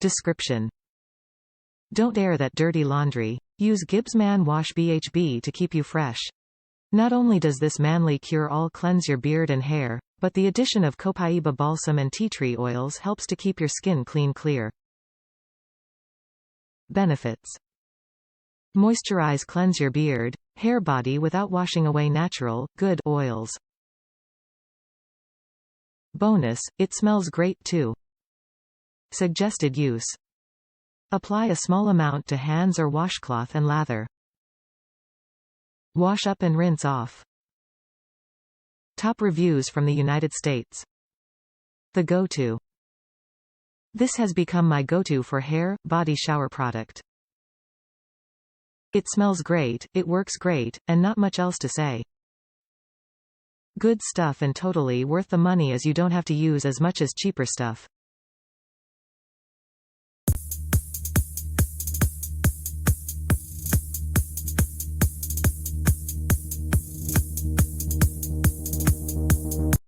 Description: don't air that dirty laundry. Use GIBS Man Wash BHB to keep you fresh. Not only does this manly cure-all cleanse your beard and hair, but the addition of Copaiba balsam and tea tree oils helps to keep your skin clear. Benefits: Moisturize, cleanse your beard, hair, body without washing away natural, good oils. Bonus, it smells great too. Suggested use: apply a small amount to hands or washcloth and lather. Wash up and rinse off. Top reviews from the United States. The go-to. This has become my go-to for hair, body shower product. It smells great, it works great, and not much else to say. Good stuff and totally worth the money as you don't have to use as much as cheaper stuff.